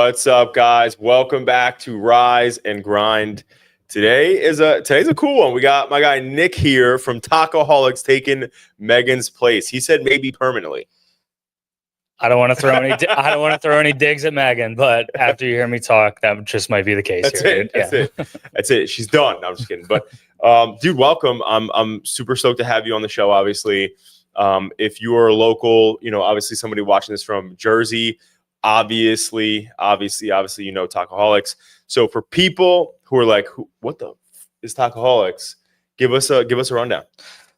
What's up, guys? Welcome back to Rise and Grind. Today's a cool one. We got my guy Nick here from Tacoholics taking Megan's place. He said maybe permanently. I don't want to throw any digs at Megan, but after you hear me talk, that just might be the case. That's it. She's done. No, I'm just kidding. But dude, welcome. I'm super stoked to have you on the show. Obviously, if you are local, obviously somebody watching this from Jersey. Obviously, Tacoholics. So for people who are like, what the is Tacoholics? Give us a rundown.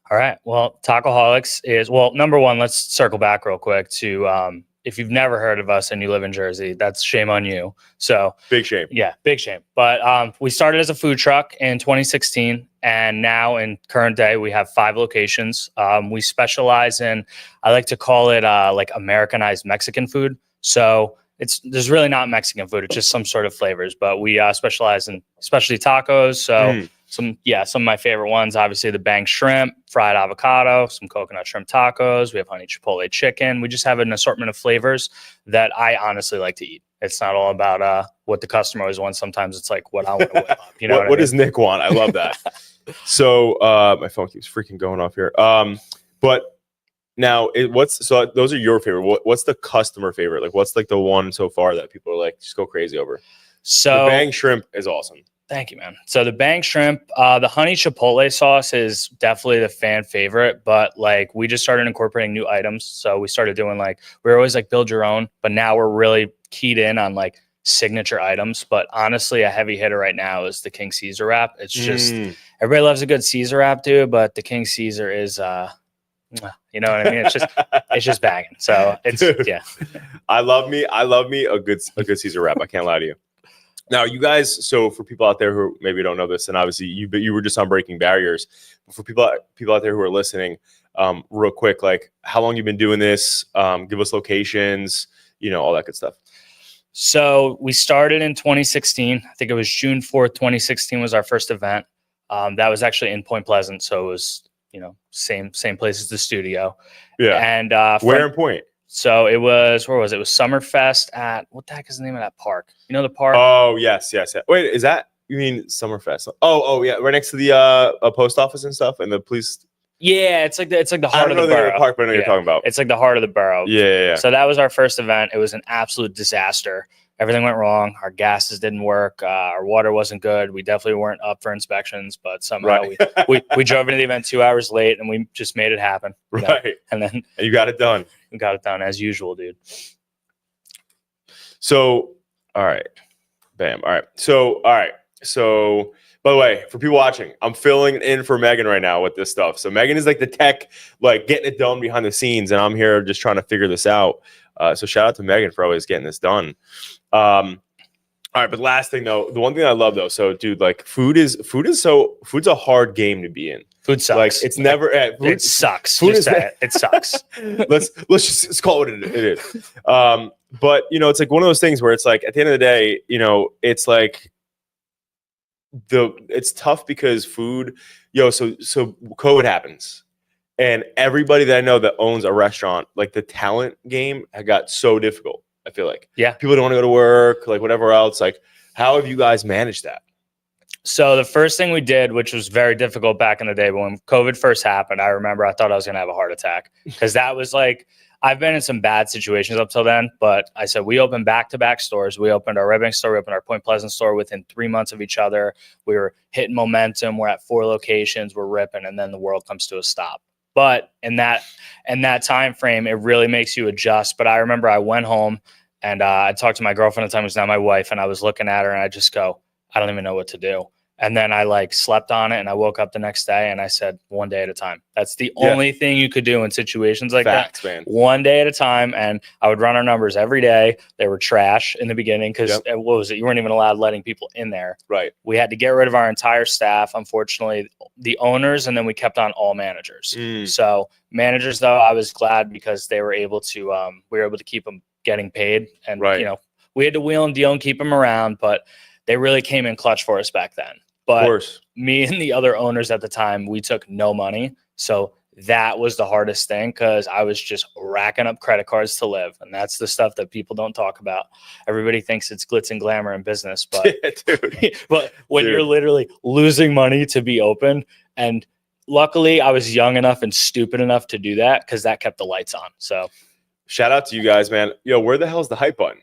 All right. Well, Tacoholics is, number one, let's circle back real quick to, if you've never heard of us and you live in Jersey, that's shame on you. So big shame. Yeah, big shame. But we started as a food truck in 2016. And now in current day, we have 5 locations. We specialize in, I like to call it like Americanized Mexican food. So there's really not Mexican food. It's just some sort of flavors, but we specialize in specialty tacos. So some of my favorite ones, obviously the bang shrimp, fried avocado, some coconut shrimp tacos. We have honey chipotle chicken. We just have an assortment of flavors that I honestly like to eat. It's not all about what the customer always wants. Sometimes it's like what I want to whip up. You know what does Nick want? I love that. So my phone keeps freaking going off here. But now, those are your favorite. What's the customer favorite? Like, what's like the one so far that people are like just go crazy over? So the bang shrimp is awesome. Thank you, man. So the bang shrimp, the honey chipotle sauce is definitely the fan favorite. But like, we just started incorporating new items. So we started doing we're always like build your own, but now we're really keyed in on like signature items. But honestly, a heavy hitter right now is the King Caesar wrap. It's just everybody loves a good Caesar wrap, dude. But the King Caesar is you know what I mean? It's just bagging. So yeah. I love me a good Caesar wrap. I can't lie to you. Now, you guys, so for people out there who maybe don't know this, and obviously you were just on Breaking Barriers. But for people out there who are listening, real quick, like how long you've been doing this? Give us locations, all that good stuff. So we started in 2016. I think it was June 4th, 2016 was our first event. That was actually in Point Pleasant. So it was, same place as the studio. Yeah. And where in Point? So it was, where was it? It was Summerfest at, what the heck is the name of that park? You know the park? Oh, yes. Wait, is that, you mean Summerfest? Oh, yeah. Right next to the post office and stuff and the police. Yeah, it's like the heart of the borough. I don't know the park, but I know what you're talking about. It's like the heart of the borough. Yeah. So that was our first event. It was an absolute disaster. Everything went wrong. Our gases didn't work. Our water wasn't good. We definitely weren't up for inspections, but somehow we drove into the event 2 hours late and we just made it happen. Right. And you got it done. We got it done as usual, dude. So, all right. Bam. All right. So, by the way, for people watching, I'm filling in for Megan right now with this stuff. So Megan is like the tech, like getting it done behind the scenes, and I'm here just trying to figure this out. So shout out to Megan for always getting this done. All right, but last thing though, the one thing I love though, so dude, like food's a hard game to be in. Food sucks. Like it's never. It sucks. It sucks. let's call it it is. But it's like one of those things where it's like at the end of the day, it's like it's tough because food, so COVID happens. And everybody that I know that owns a restaurant, like the talent game got so difficult. I feel like, people don't want to go to work, like whatever else. Like, how have you guys managed that? So the first thing we did, which was very difficult back in the day, but when COVID first happened, I remember I thought I was going to have a heart attack because that was like, I've been in some bad situations up till then, but I said, we opened back-to-back stores. We opened our Red Bank store, we opened our Point Pleasant store within 3 months of each other. We were hitting momentum. We're at 4 locations. We're ripping, and then the world comes to a stop. But in that time frame, it really makes you adjust. But I remember I went home and I talked to my girlfriend at the time, who's now my wife, and I was looking at her and I just go, I don't even know what to do. And then I slept on it and I woke up the next day and I said, one day at a time. That's the only thing you could do in situations like that. Man. One day at a time. And I would run our numbers every day. They were trash in the beginning because what was it? You weren't even allowed letting people in there. Right. We had to get rid of our entire staff. Unfortunately, the owners, and then we kept on all managers. So managers, though, I was glad because they were able to, we were able to keep them getting paid. And, we had to wheel and deal and keep them around, but they really came in clutch for us back then. But me and the other owners at the time, we took no money. So that was the hardest thing because I was just racking up credit cards to live. And that's the stuff that people don't talk about. Everybody thinks it's glitz and glamour in business, but, but when you're literally losing money to be open, and luckily I was young enough and stupid enough to do that because that kept the lights on. So shout out to you guys, man. Yo, where the hell's the hype button?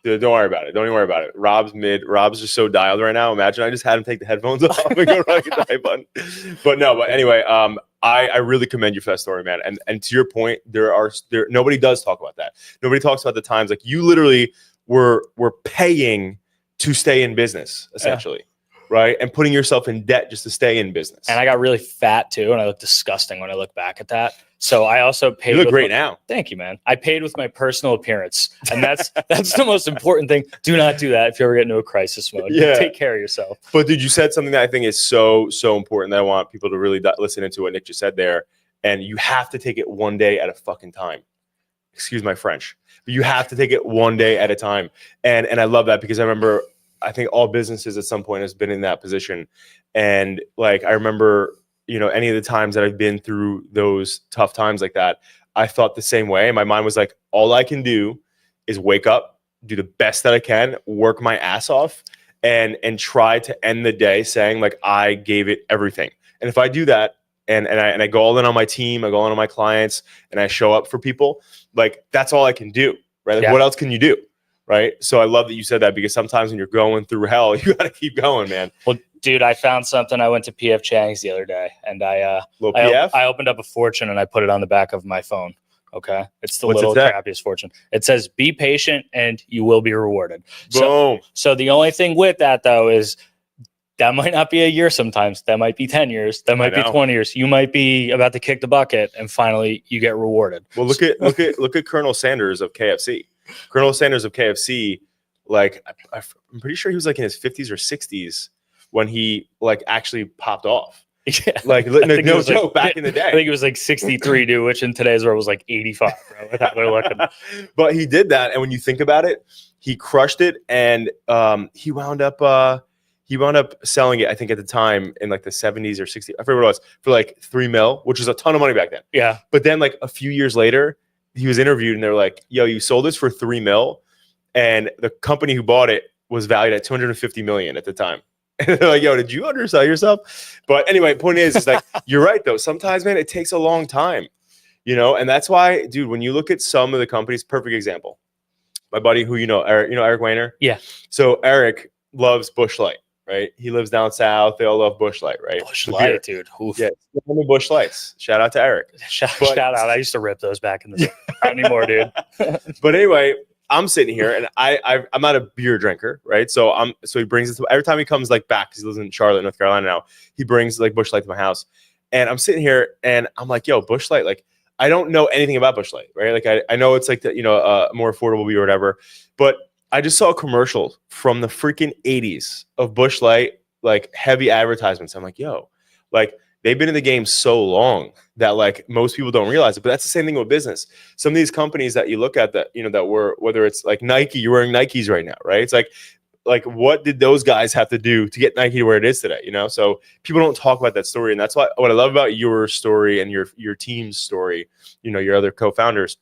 Dude, don't worry about it. Don't even worry about it. Rob's just so dialed right now. Imagine I just had him take the headphones off and go right get the hype button. But anyway, I really commend you for that story, man. And to your point, nobody does talk about that. Nobody talks about the times like you literally were paying to stay in business, essentially. Yeah. Right. And putting yourself in debt just to stay in business. And I got really fat too. And I look disgusting when I look back at that. So I also paid. You look great now. Thank you, man. I paid with my personal appearance. And that's the most important thing. Do not do that if you ever get into a crisis mode. Yeah. Take care of yourself. But dude, you said something that I think is so important that I want people to really listen into what Nick just said there. And you have to take it one day at a fucking time. Excuse my French. But you have to take it one day at a time. And I love that because I remember I think all businesses at some point has been in that position. And like, I remember, any of the times that I've been through those tough times like that, I thought the same way. My mind was like, all I can do is wake up, do the best that I can, work my ass off and try to end the day saying like, I gave it everything. And if I do that and I go all in on my team, I go all in on my clients and I show up for people, like that's all I can do. Right. Like, what else can you do? Right. So I love that you said that because sometimes when you're going through hell, you got to keep going, man. Well, dude, I found something. I went to PF Chang's the other day and I opened up a fortune and I put it on the back of my phone. Okay. It's the little crappiest fortune. It says, be patient and you will be rewarded. Boom. So the only thing with that though, is that might not be a year sometimes. That might be 10 years. That might be 20 years. You might be about to kick the bucket and finally you get rewarded. Well, look at Colonel Sanders of KFC. Colonel Sanders of KFC, like I'm pretty sure he was like in his 50s or 60s when he like actually popped off. Yeah. Like no joke, back in the day. I think it was like 63, dude, which in today's world was like 85, bro. With how they're looking. But he did that, and when you think about it, he crushed it, and he wound up selling it, I think at the time in like the 70s or 60s, I forget what it was, for like $3 million, which was a ton of money back then. Yeah. But then like a few years later, he was interviewed and they're like, yo, you sold this for $3 million. And the company who bought it was valued at $250 million at the time. And they're like, yo, did you undersell yourself? But anyway, point is like, you're right though. Sometimes, man, it takes a long time, and that's why, dude, when you look at some of the companies, perfect example, my buddy who, Eric Weiner. Yeah. So Eric loves Busch Light, right? He lives down south. They all love Busch Light, right? Busch Light, dude. Oof. Yeah. Busch Lights. Shout out to Eric. Shout out. I used to rip those back in the day. Not anymore, dude. But anyway, I'm sitting here and I'm not a beer drinker, right? So he brings it to, every time he comes like back, because he lives in Charlotte, North Carolina now, he brings like Busch Light to my house. And I'm sitting here and I'm like, yo, Busch Light, like I don't know anything about Busch Light, right? Like I know it's like the, more affordable beer or whatever, but I just saw a commercial from the freaking 80s of Busch Light, like heavy advertisements. I'm like, yo, like they've been in the game so long that like most people don't realize it. But that's the same thing with business. Some of these companies that you look at that, that were, whether it's like Nike, you're wearing Nikes right now, right? It's like what did those guys have to do to get Nike to where it is today? So people don't talk about that story. And that's what I love about your story and your team's story, your other co-founders,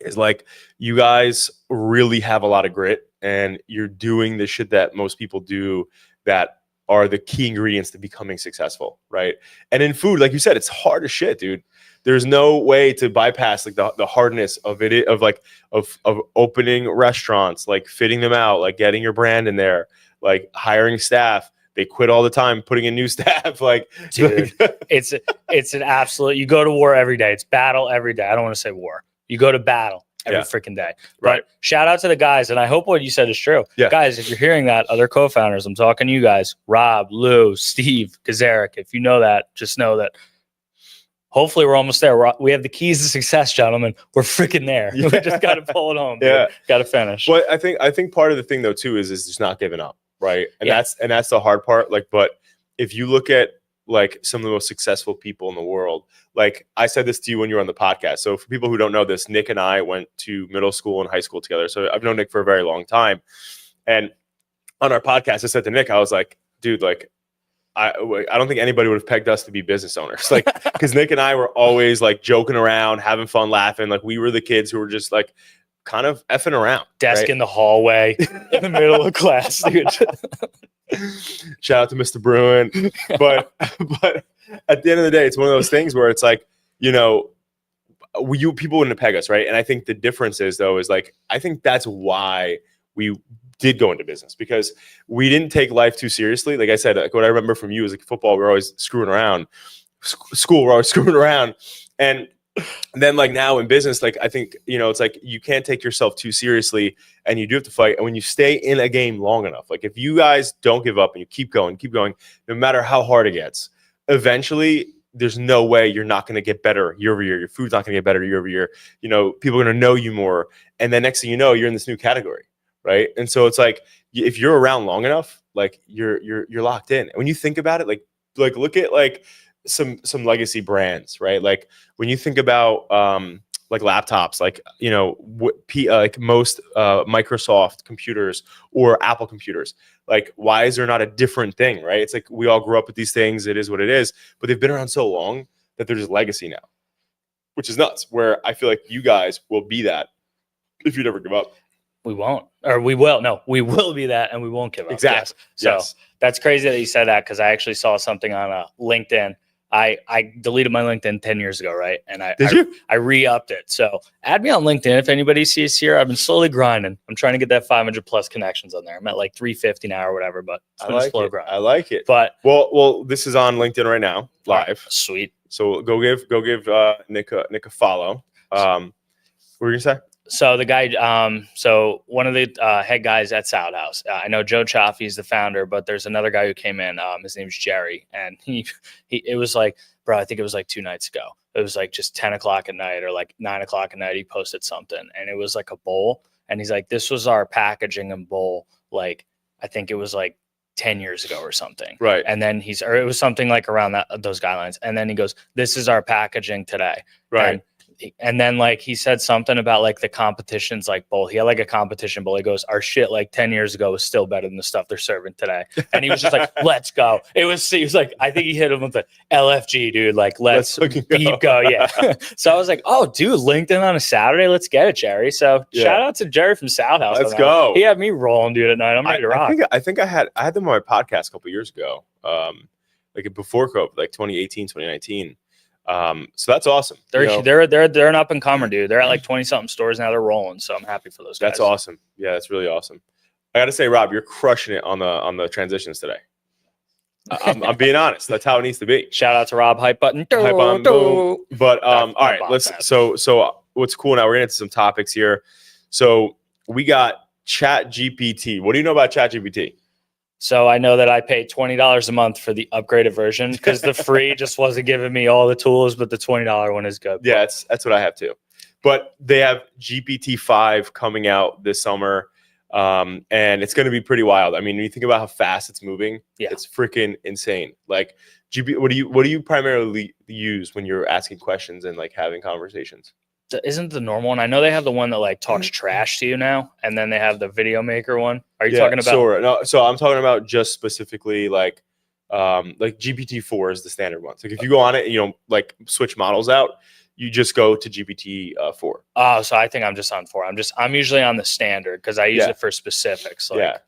is like you guys really have a lot of grit and you're doing the shit that most people do that are the key ingredients to becoming successful, right? And in food, like you said, it's hard as shit, dude. There's no way to bypass like the hardness of it, of opening restaurants, like fitting them out, like getting your brand in there, like hiring staff. They quit all the time, putting in new staff. Like, dude, it's an absolute, you go to war every day. It's battle every day. I don't want to say war. You go to battle every freaking day. Right. But shout out to the guys. And I hope what you said is true. Yeah. Guys, if you're hearing that, other co-founders, I'm talking to you guys, Rob, Lou, Steve, Kazaric. If you know that, just know that hopefully we're almost there. We have the keys to success, gentlemen. We're freaking there. Yeah. We just got to pull it home. Yeah. Got to finish. Well, I think part of the thing though too is just not giving up. Right. And that's the hard part. Like, but if you look at like some of the most successful people in the world, like I said this to you when you were on the podcast. So for people who don't know this, Nick and I went to middle school and high school together. So I've known Nick for a very long time. And on our podcast, I said to Nick, I was like, dude, like I don't think anybody would have pegged us to be business owners. Like, because Nick and I were always like joking around, having fun, laughing. Like we were the kids who were just like kind of effing around. Desk right? in the hallway in the middle of class, dude. Shout out to Mr. Bruin. But at the end of the day, it's one of those things where it's like, you know, people wouldn't peg us, right? And I think the difference is though, is like, I think that's why we did go into business, because we didn't take life too seriously. Like I said, like what I remember from you is like football, we're always screwing around. School, we're always screwing around. And then like now in business, like I think, you know, it's like you can't take yourself too seriously and you do have to fight. And when you stay in a game long enough, like if you guys don't give up and you keep going, no matter how hard it gets, eventually there's no way you're not going to get better year over year. Your food's not going to get better year over year. You know, people are going to know you more. And then next thing you know, you're in this new category. Right. And so it's like, if you're around long enough, like you're locked in. And when you think about it, like look at like some legacy brands, right? Like when you think about like laptops, like, you know, like most Microsoft computers or Apple computers, like why is there not a different thing, right? It's like we all grew up with these things. It is what it is, but they've been around so long that they're just legacy now, which is nuts. Where I feel like you guys will be that if you never give up. We won't, or we will. No, we will be that, and we won't give up. Exactly. Yes. So that's crazy that you said that, because I actually saw something on LinkedIn. I deleted my LinkedIn 10 years ago, right? And I re-upped it. So add me on LinkedIn if anybody sees here. I've been slowly grinding. I'm trying to get that 500 plus connections on there. I'm at like 350 now or whatever, but it's been a slow grind. I like it. But well, this is on LinkedIn right now, live. Right, sweet. So go give Nick a follow. What were you gonna say? So the guy, so one of the head guys at Salad House, I know Joe Chaffee is the founder, but there's another guy who came in. His name's Jerry, and it was like, bro, I think it was like 2 nights ago. It was like just 10 o'clock at night or like 9 o'clock at night. He posted something, and it was like a bowl, and he's like, "This was our packaging and bowl. Like I think it was like 10 years ago or something." Right. And then or it was something like around those guidelines. And then he goes, "This is our packaging today." Right. And then like he said something about like the competitions, like bowl. He had like a competition bowl. He goes, "Our shit like 10 years ago was still better than the stuff they're serving today." And he was just like, "Let's go." He was like, I think he hit him with the LFG, dude. Like, let's go. Yeah. So I was like, "Oh, dude, LinkedIn on a Saturday. Let's get it, Jerry." So shout out to Jerry from Salad House. Let's go. He had me rolling, dude, at night. I'm ready to rock. I think I had them on my podcast a couple years ago. Like before COVID, like 2018, 2019. So that's awesome. They're an up and comer, dude. They're at like 20 something stores now. They're rolling. So I'm happy for those guys. That's awesome. Yeah, that's really awesome. I got to say, Rob, you're crushing it on the transitions today. I'm being honest. That's how it needs to be. Shout out to Rob. Hype button. Hype button. Boom. But all right, so what's cool now? We're getting into some topics here. So we got Chat GPT. What do you know about Chat GPT? So I know that I pay $20 a month for the upgraded version, because the free just wasn't giving me all the tools, but the $20 one is good. Yeah, that's what I have too. But they have GPT-5 coming out this summer, and it's going to be pretty wild. I mean, when you think about how fast it's moving, it's freaking insane. Like, what do you primarily use when you're asking questions and like having conversations? Isn't the normal one? I know they have the one that like talks trash to you now, and then they have the video maker one. Are you talking about? No, so I'm talking about just specifically like GPT-4 is the standard one. So if you go on it and you don't like switch models out, you just go to GPT-4. Oh, so I think I'm just on 4. I'm usually on the standard because I use it for specifics. Like,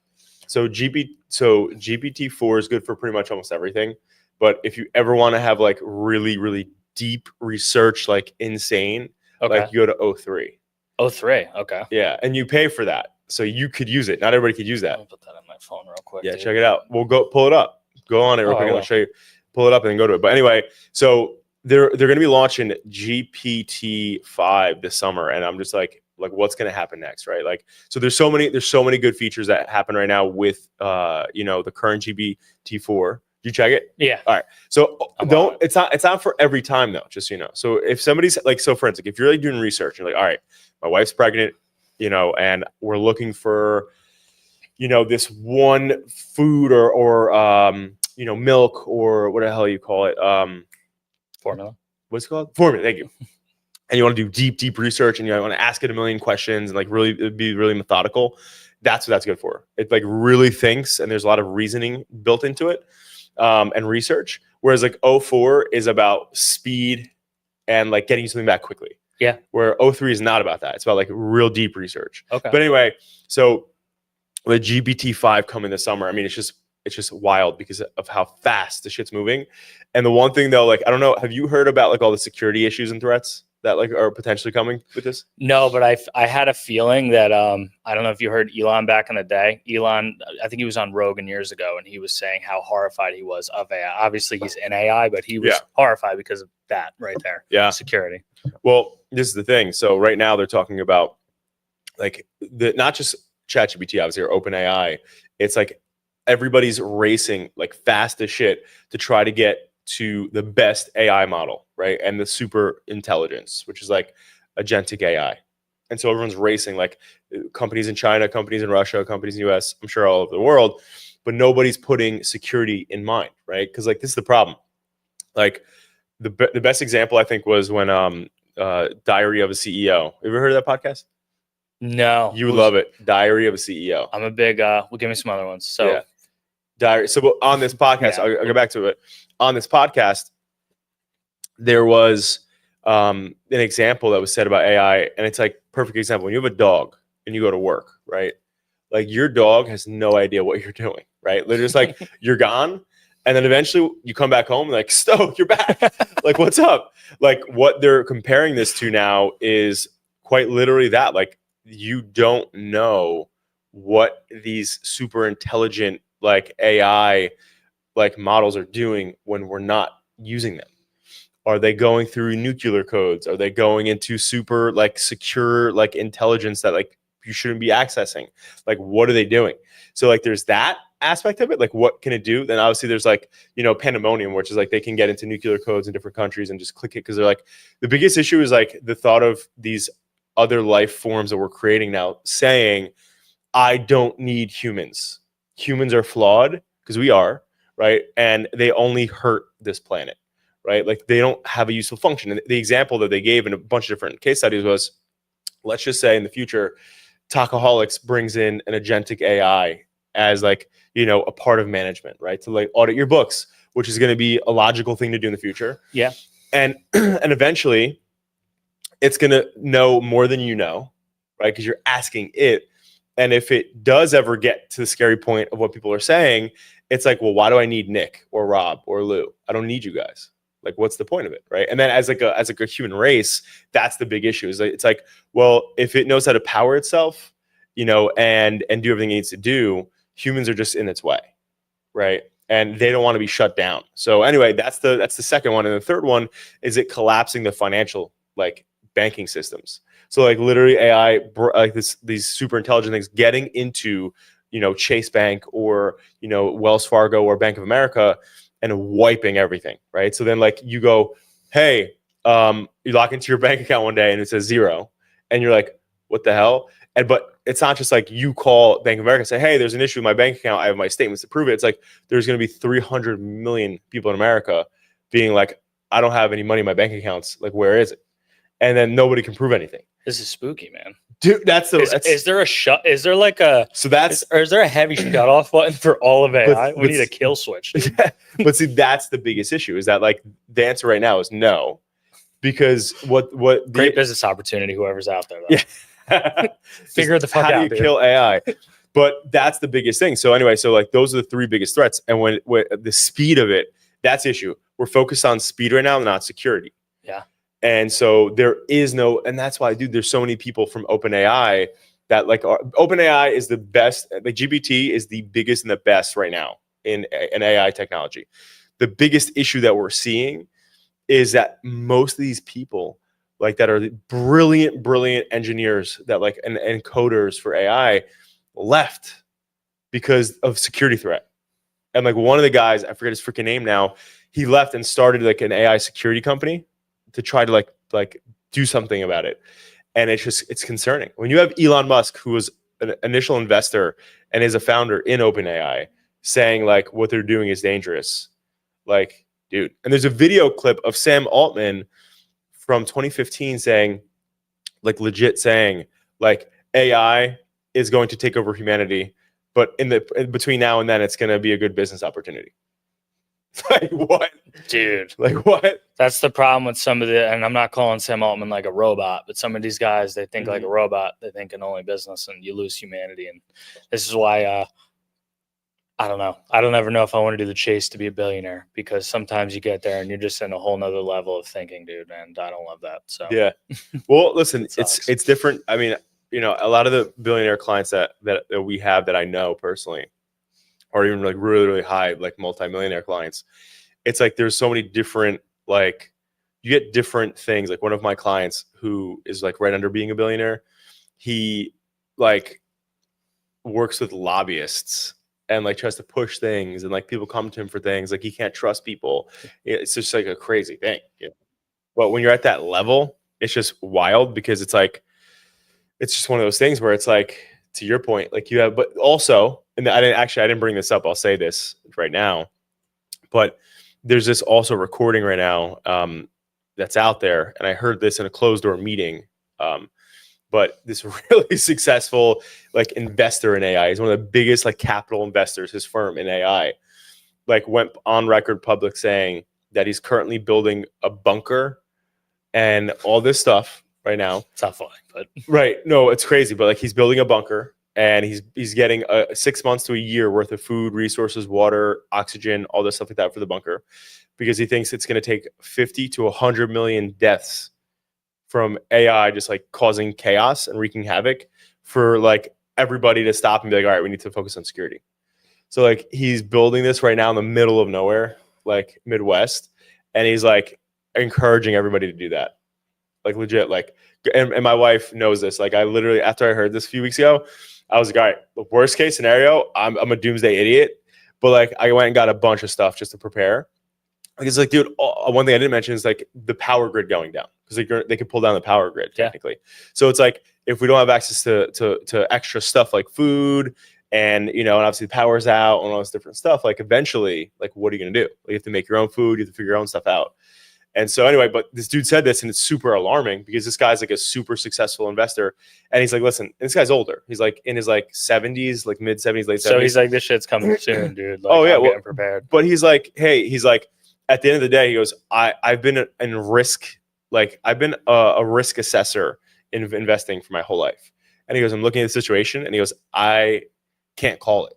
So GPT-4 is good for pretty much almost everything. But if you ever want to have like really, really deep research, like insane, like you go to O3. O3, okay. Yeah, and you pay for that. So you could use it. Not everybody could use that. I'll put that on my phone real quick. Yeah, check it out. We'll go pull it up. Go on it real quick. I'll show you. Pull it up and then go to it. But anyway, so they're going to be launching GPT-5 this summer, and I'm just like what's going to happen next, right? Like, so there's so many good features that happen right now with the current GPT-4. You check it? Yeah. All right. So it's not for every time though, just so you know. So if somebody's like, so for instance, if you're like doing research, you're like, all right, my wife's pregnant, and we're looking for, this one food or milk or what the hell you call it? Formula. What's it called? Formula. Thank you. And you want to do deep research and you want to ask it a million questions and like really be really methodical. That's what that's good for. It like really thinks, and there's a lot of reasoning built into it. and research, whereas like O4 is about speed and like getting you something back quickly. Yeah. Where O3 is not about that. It's about like real deep research. Okay. But anyway, so with GPT-5 coming this summer, I mean, it's just wild because of how fast the shit's moving. And the one thing though, like, I don't know, have you heard about like all the security issues and threats that like are potentially coming with this? No, but I had a feeling that I don't know if you heard Elon back in the day. Elon, I think he was on Rogan years ago, and he was saying how horrified he was of AI. Obviously, he's in AI, but he was horrified because of that right there. Yeah, security. Well, this is the thing. So right now they're talking about like not just ChatGPT, obviously, or OpenAI. It's like everybody's racing like fast as shit to try to get to the best AI model, right? And the super intelligence, which is like agentic AI. And so everyone's racing, like companies in China, companies in Russia, companies in the US, I'm sure all over the world, but nobody's putting security in mind, right? Because like this is the problem. Like the best example I think was when Diary of a CEO. Have you ever heard of that podcast? No. You would love it. Diary of a CEO. I'm a big well, give me some other ones. So yeah. Diary. So on this podcast, I'll go back to it. On this podcast, there was an example that was said about AI, and it's like perfect example. When you have a dog and you go to work, right? Like your dog has no idea what you're doing, right? They're just like, you're gone. And then eventually you come back home, like, Stoke, you're back. Like, what's up? Like what they're comparing this to now is quite literally that. Like you don't know what these super intelligent like AI like models are doing when we're not using them. Are they going through nuclear codes? Are they going into super like secure like intelligence that like you shouldn't be accessing? Like what are they doing? So like there's that aspect of it. Like what can it do? Then obviously there's like, you know, pandemonium, which is like they can get into nuclear codes in different countries and just click it because they're like the biggest issue is like the thought of these other life forms that we're creating now saying, I don't need humans. Humans are flawed because we are, right? And they only hurt this planet, right? Like they don't have a useful function. And the example that they gave in a bunch of different case studies was, let's just say in the future, Tacoholics brings in an agentic AI as like, you know, a part of management, right? To like audit your books, which is going to be a logical thing to do in the future. Yeah. And eventually it's going to know more than you know, right? Because you're asking it. And if it does ever get to the scary point of what people are saying, it's like, well, why do I need Nick or Rob or Lou? I don't need you guys. Like, what's the point of it, right? And then as a human race, that's the big issue. Is like, it's like, well, if it knows how to power itself, you know, and do everything it needs to do, humans are just in its way, right? And they don't want to be shut down. So anyway, that's the second one. And the third one is it collapsing the financial like banking systems. So like literally AI, like these super intelligent things getting into, you know, Chase Bank or, you know, Wells Fargo or Bank of America and wiping everything, right? So then like you go, hey, you log into your bank account one day and it says 0. And you're like, what the hell? But it's not just like you call Bank of America and say, hey, there's an issue with my bank account. I have my statements to prove it. It's like there's going to be 300 million people in America being like, I don't have any money in my bank accounts. Like, where is it? And then nobody can prove anything. This is spooky, man. Dude, is there a shut? Is there like a is there a heavy shut off button for all of AI? We need a kill switch. Yeah, but see, that's the biggest issue is that like the answer right now is no, because what great business opportunity, whoever's out there. Though. Yeah, figure the fuck out. How do you kill AI? But that's the biggest thing. So anyway, so like those are the three biggest threats, and when the speed of it, that's the issue. We're focused on speed right now, not security. Yeah. And so there is no, and that's why, dude, there's so many people from OpenAI that like OpenAI is the best. Like GPT is the biggest and the best right now in AI technology. The biggest issue that we're seeing is that most of these people like that are the brilliant engineers that like and coders for AI left because of security threat. And like one of the guys, I forget his freaking name now, he left and started like an AI security company to try to like do something about it. And it's concerning. When you have Elon Musk, who was an initial investor and is a founder in OpenAI, saying like what they're doing is dangerous. Like, dude. And there's a video clip of Sam Altman from 2015 saying, like legit saying, like AI is going to take over humanity, but in between now and then, it's going to be a good business opportunity. Like what? Dude. Like what? That's the problem with some of the, and I'm not calling Sam Altman like a robot, but some of these guys, they think like a robot. They think in only business, and you lose humanity. And this is why I don't know. I don't ever know if I want to do the chase to be a billionaire, because sometimes you get there and you're just in a whole nother level of thinking, dude. And I don't love that. So yeah. Well, listen, sucks. it's different. I mean, you know, a lot of the billionaire clients that we have that I know personally, or even like really, really high, like multimillionaire clients, it's like there's so many different, like you get different things. Like one of my clients who is like right under being a billionaire, he like works with lobbyists and like tries to push things, and like people come to him for things, like he can't trust people. It's just like a crazy thing. You know? But when you're at that level, it's just wild, because it's like, it's just one of those things where it's like, to your point, like you have, but also, and I didn't bring this up. I'll say this right now, but there's this also recording right now that's out there. And I heard this in a closed door meeting. But this really successful like investor in AI, he's one of the biggest like capital investors, his firm in AI, like went on record public saying that he's currently building a bunker and all this stuff right now. It's not funny, but right. No, it's crazy. But like he's building a bunker, and he's getting 6 months to a year worth of food, resources, water, oxygen, all this stuff like that for the bunker, because he thinks it's going to take 50 to 100 million deaths from AI just like causing chaos and wreaking havoc for like everybody to stop and be like, all right, we need to focus on security. So like he's building this right now in the middle of nowhere, like Midwest, and he's like encouraging everybody to do that. Like legit, like, and my wife knows this. Like I literally, after I heard this a few weeks ago, I was like, all right, the worst case scenario, I'm a doomsday idiot. But like I went and got a bunch of stuff just to prepare. Like it's like, dude, one thing I didn't mention is like the power grid going down, because they could pull down the power grid technically. Yeah. So it's like if we don't have access to extra stuff like food, and you know, and obviously the power's out and all this different stuff, like eventually, like what are you gonna do? Like, you have to make your own food, you have to figure your own stuff out. And so anyway, but this dude said this, and it's super alarming, because this guy's like a super successful investor, and he's like, listen, and this guy's older. He's like in his like 70s, like mid 70s, late 70s. So he's like, this shit's coming soon, dude. Like, oh yeah, I'm well, getting prepared. But he's like, hey, he's like, at the end of the day, he goes, I've been in risk, like I've been a risk assessor in investing for my whole life. And he goes, I'm looking at the situation, and he goes, I can't call it.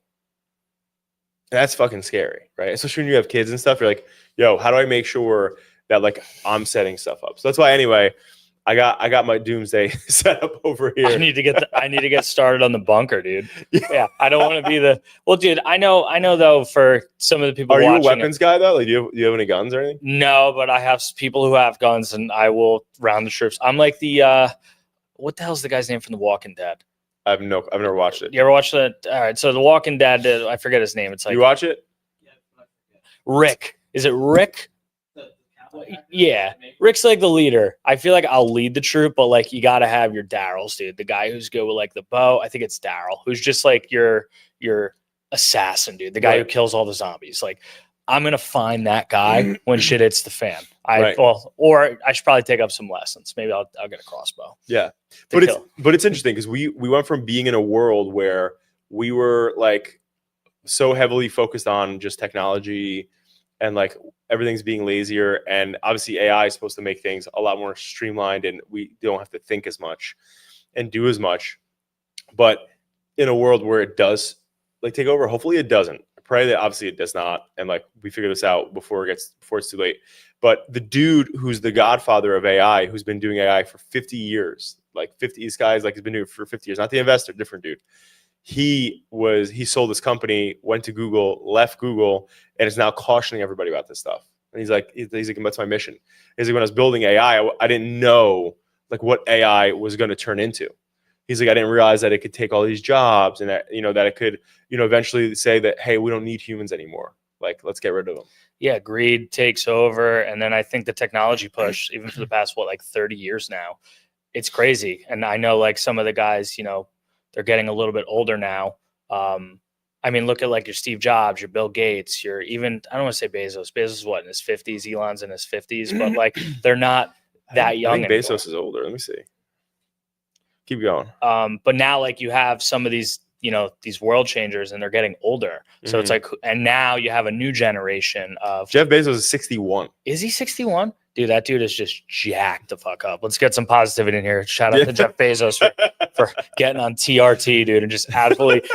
And that's fucking scary, right? Especially when you have kids and stuff. You're like, yo, how do I make sure that like I'm setting stuff up? So that's why anyway, I got my doomsday set up over here. I need to get started on the bunker, dude. Yeah, I don't want to be the dude. I know though, for some of the people. Are you a watching weapons guy though? Like, do you have any guns or anything? No, but I have people who have guns, and I will round the troops. I'm like the what the hell's the guy's name from The Walking Dead? I've never watched it. You ever watched that? All right, so The Walking Dead. I forget his name. It's like, you watch it? Rick. Is it Rick? Yeah, Rick's like the leader. I feel like I'll lead the troop, but like you got to have your Darryls, dude. The guy who's good with like the bow. I think it's Daryl, who's just like your assassin, dude. The guy who kills all the zombies. Like, I'm gonna find that guy when shit hits the fan. Or I should probably take up some lessons. Maybe I'll get a crossbow. Yeah, but it's interesting, because we went from being in a world where we were like so heavily focused on just technology, and like everything's being lazier, and obviously AI is supposed to make things a lot more streamlined, and we don't have to think as much and do as much. But in a world where it does like take over, hopefully it doesn't. I pray that obviously it does not, and like we figure this out before it's too late. But the dude who's the godfather of AI, who's been doing AI for 50 years, like 50, these guys, like he's been doing it for 50 years, not the investor, different dude. He sold his company, went to Google, left Google, and is now cautioning everybody about this stuff. And he's like, that's my mission. He's like, when I was building AI, I didn't know like what AI was going to turn into. He's like, I didn't realize that it could take all these jobs, and that, you know, that it could, you know, eventually say that, hey, we don't need humans anymore. Like, let's get rid of them. Yeah, greed takes over. And then I think the technology push, even for the past, like 30 years now, it's crazy. And I know like some of the guys, you know, they're getting a little bit older now. I mean, look at like your Steve Jobs, your Bill Gates, your even, I don't want to say Bezos. Bezos is what, in his 50s? Elon's in his 50s, but like they're not that young anymore. Bezos is older. Let me see. Keep going. But now like you have some of these, these world changers, and they're getting older. So it's like, and now you have a new generation of Jeff Bezos is 61. Is he 61? Dude, that dude is just jacked the fuck up. Let's get some positivity in here. Shout out to Jeff Bezos for getting on TRT, dude, and just absolutely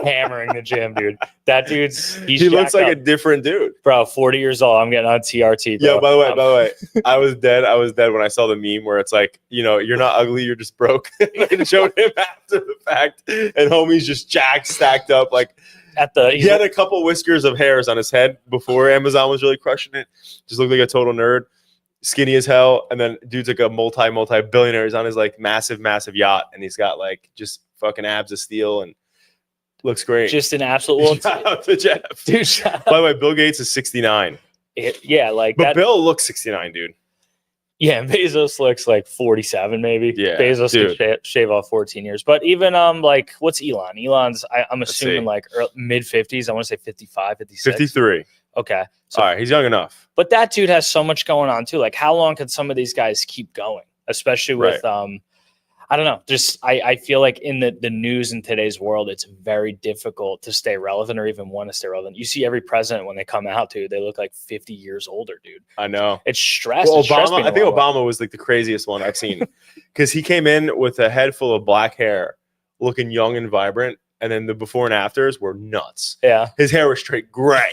hammering the gym, dude. That he looks like up. a different dude. Bro, 40 years old. I'm getting on TRT, bro. Yo, by the way, I was dead when I saw the meme where it's like, you're not ugly, you're just broke. It showed him after the fact, and homie's just jacked, stacked up. Like, he had a couple whiskers of hairs on his head before Amazon was really crushing it. Just looked like a total nerd. Skinny as hell, and then dude's like a multi-billionaire. He's on his like massive yacht, and he's got like just fucking abs of steel and looks great. Just an absolute shout out to Jeff. Dude, by the way, Bill Gates is 69. But Bill looks 69, dude. Yeah, and Bezos looks like 47 maybe. Yeah, Bezos could shave off 14 years. But even like what's Elon? Elon's I'm assuming like mid 50s. I want to say 55, 56. 53. Okay. So, all right, he's young enough. But that dude has so much going on too. Like, how long can some of these guys keep going? Especially with I don't know. Just I feel like in the news in today's world, it's very difficult to stay relevant or even want to stay relevant. You see every president when they come out, dude, they look like 50 years older, dude. I know. It's stress. Well, Obama, I think Obama was like the craziest one I've seen because he came in with a head full of black hair, looking young and vibrant, and then the before and afters were nuts. Yeah, his hair was straight gray.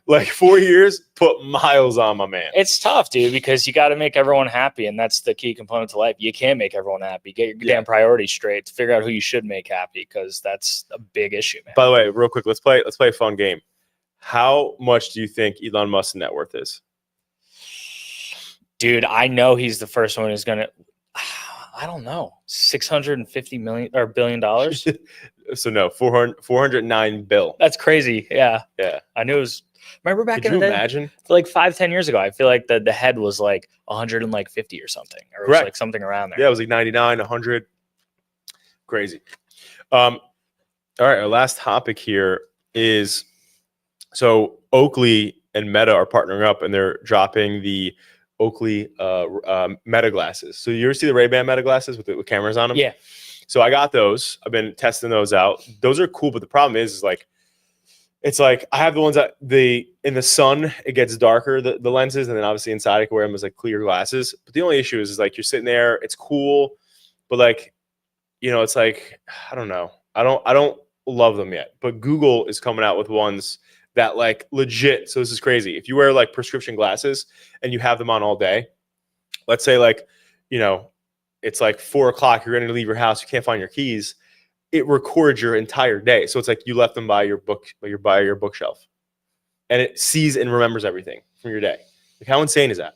Like 4 years, put miles on my man. It's tough, dude, because you got to make everyone happy, and that's the key component to life. You can't make everyone happy. Get your damn priorities straight to figure out who you should make happy, because that's a big issue, man. By the way, real quick, let's play a fun game. How much do you think Elon Musk's net worth is? Dude, I know he's the first one who's gonna. I don't know, $650 million or $1 billion. So no, 409 bill. That's crazy. Yeah. I knew it was. Remember back in the day? Imagine? Like 5-10 years ago, I feel like the head was like 150 or something, or it was like something around there. Yeah, it was like 99, 100. Crazy. All right, our last topic here is so Oakley and Meta are partnering up, and they're dropping the Oakley Meta glasses. So you ever see the Ray-Ban Meta glasses with cameras on them? Yeah. So I got those. I've been testing those out. Those are cool, but the problem is like, it's like I have the ones that in the sun it gets darker, the lenses, and then obviously inside I can wear them as like clear glasses. But the only issue is like you're sitting there, it's cool, but like, it's like I don't know. I don't love them yet. But Google is coming out with ones that like legit. So this is crazy. If you wear like prescription glasses and you have them on all day, let's say like, it's like 4 o'clock, you're going to leave your house, you can't find your keys. It records your entire day. So it's like you left them by your bookshelf, and it sees and remembers everything from your day. Like, how insane is that?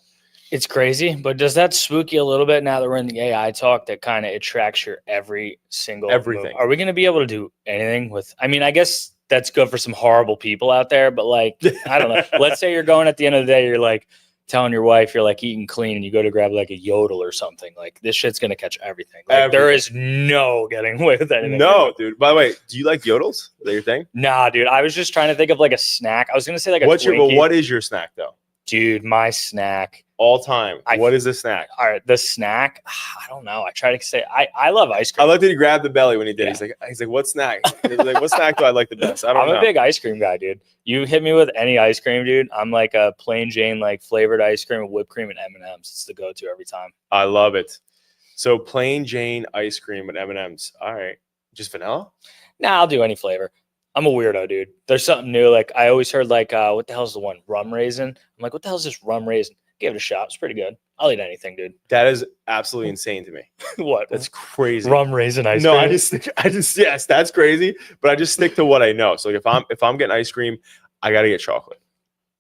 It's crazy, but does that spook you a little bit now that we're in the AI talk that kind of it tracks your every single everything? Move? Are we going to be able to do anything with? I mean, I guess that's good for some horrible people out there, but like, I don't know. Let's say you're going at the end of the day, you're like telling your wife you're like eating clean, and you go to grab like a yodel or something. Like, this shit's gonna catch everything. Like, there is no getting away with anything. No, dude. By the way, do you like yodels? Is that your thing? Nah, dude. I was just trying to think of like a snack. I was gonna say like what is your snack though? Dude, my snack all time. What is the snack? All right, the snack. I don't know. I try to say I love ice cream. I like that he grabbed the belly when he did. Yeah. He's like, what snack? He's like, what snack do I like the best? I don't know. I'm a big ice cream guy, dude. You hit me with any ice cream, dude. I'm like a plain Jane, like flavored ice cream with whipped cream and M&Ms. It's the go-to every time. I love it. So plain Jane ice cream with M&Ms. All right, just vanilla? Nah, I'll do any flavor. I'm a weirdo, dude. There's something new. Like, I always heard like, what the hell's the one? Rum raisin. I'm like, what the hell's this rum raisin? Give it a shot. It's pretty good. I'll eat anything, dude. That is absolutely insane to me. What? That's crazy. Rum raisin ice cream. No, I just yes, that's crazy. But I just stick to what I know. So like if I'm getting ice cream, I gotta get chocolate.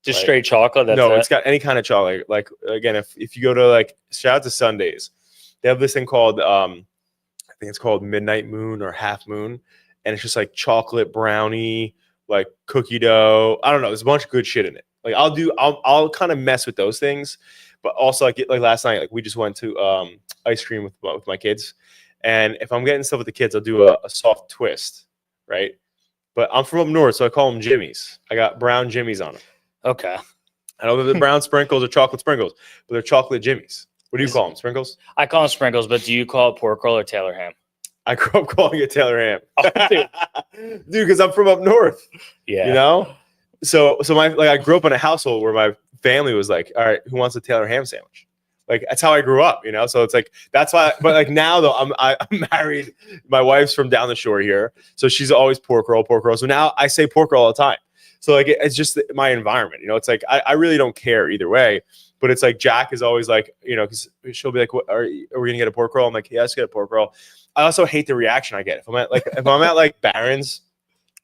Just straight chocolate. It's got any kind of chocolate. Like again, if you go to like shout out to Sundays, they have this thing called I think it's called Midnight Moon or Half Moon, and it's just like chocolate brownie, like cookie dough. I don't know. There's a bunch of good shit in it. Like I'll kind of mess with those things, but also like last night, like we just went to ice cream with my kids, and if I'm getting stuff with the kids, I'll do a soft twist, right? But I'm from up north, so I call them Jimmies. I got brown Jimmies on them. Okay. I don't know if they're brown sprinkles or chocolate sprinkles, but they're chocolate Jimmies. What do you call them? Sprinkles? I call them sprinkles, but do you call it pork roll or Taylor ham? I grew up calling it Taylor ham. Oh, dude. Dude, because I'm from up north. Yeah. You know? So I grew up in a household where my family was like, all right, who wants a Taylor ham sandwich? Like, that's how I grew up, you know? So it's like, that's why, but like now though, I'm married. My wife's from down the shore here. So she's always pork roll. So now I say pork roll all the time. So like, it's just my environment, you know? It's like, I really don't care either way, but it's like, Jack is always like, you know, cause she'll be like, what, are we going to get a pork roll? I'm like, yeah, let's get a pork roll. I also hate the reaction I get. If I'm at like Barron's,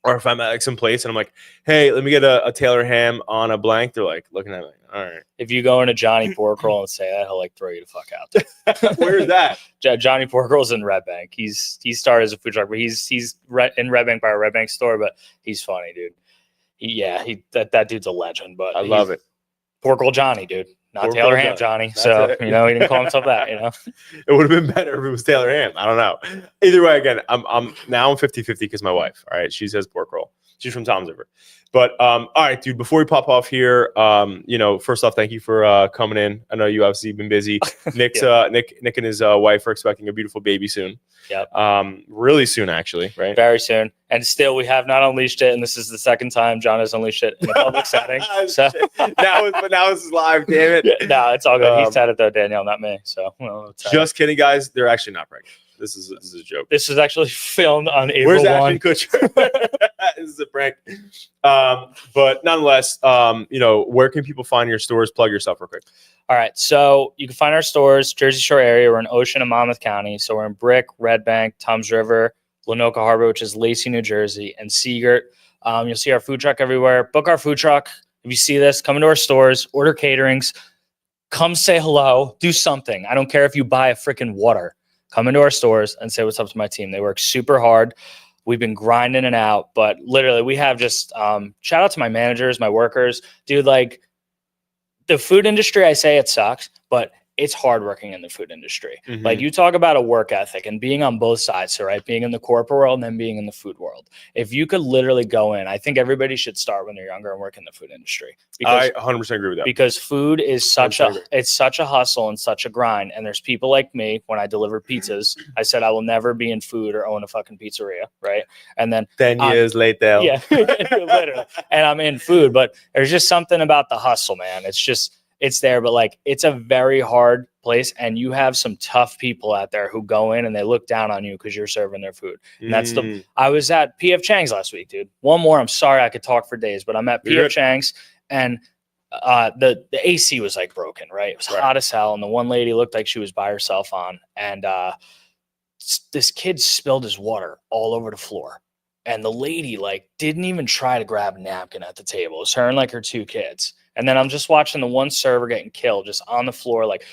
or if I'm at like some place and I'm like, hey, let me get a Taylor ham on a blank, they're like looking at me, all right. If you go into Johnny Pork Roll and say that, he'll like throw you the fuck out. Where's that? Johnny Pork Roll's in Red Bank. He started as a food truck, but he's in Red Bank by a Red Bank store, but he's funny, dude. That dude's a legend. But I love it. Pork Roll Johnny, dude. Not Pork Taylor Roll Ham Johnny. Johnny. So, you know, he didn't call himself that, you know. It would have been better if it was Taylor ham. I don't know. Either way, again, I'm 50-50 because my wife, all right, she says pork roll. She's from Tom's River. But all right, dude, before we pop off here, you know, first off, thank you for coming in. I know you obviously been busy. Nick and his wife are expecting a beautiful baby soon. Yep. Really soon, actually, right? Very soon. And still, we have not unleashed it, and this is the second time John has unleashed it in a public setting. So now it's live, damn it. Yeah, no, it's all good. He said it though, Danielle, not me. So just kidding, guys. They're actually not pregnant. This is a joke. This is actually filmed on April Where's 1. Ashton Kutcher? This is a prank. But nonetheless, you know, where can people find your stores? Plug yourself real quick. All right. So you can find our stores, Jersey Shore area. We're in Ocean and Monmouth County. So we're in Brick, Red Bank, Tums River, Lanoka Harbor, which is Lacey, New Jersey, and Seagirt. You'll see our food truck everywhere. Book our food truck. If you see this, come into our stores, order caterings, come say hello, do something. I don't care if you buy a freaking water. Come into our stores and say what's up to my team. They work super hard. We've been grinding it out, but literally we have just shout out to my managers, my workers. Dude, like the food industry, I say it sucks, but it's hard working in the food industry. Mm-hmm. Like you talk about a work ethic and being on both sides. So right, being in the corporate world and then being in the food world. If you could literally go in, I think everybody should start when they're younger and work in the food industry. Because, I 100% agree with that. Because food is such a hustle and such a grind. And there's people like me, when I deliver pizzas, I said I will never be in food or own a fucking pizzeria, right? And then 10 years later. Yeah, literally. And I'm in food, but there's just something about the hustle, man. It's there, but like it's a very hard place, and you have some tough people out there who go in and they look down on you because you're serving their food. And I was at PF Chang's last week, dude. One more. I'm sorry, I could talk for days, but I'm at PF Chang's, and the AC was like broken, right? It was hot as hell, and the one lady looked like she was by herself on, and this kid spilled his water all over the floor. And the lady like didn't even try to grab a napkin at the table. It was her and like her two kids. And then I'm just watching the one server getting killed just on the floor, like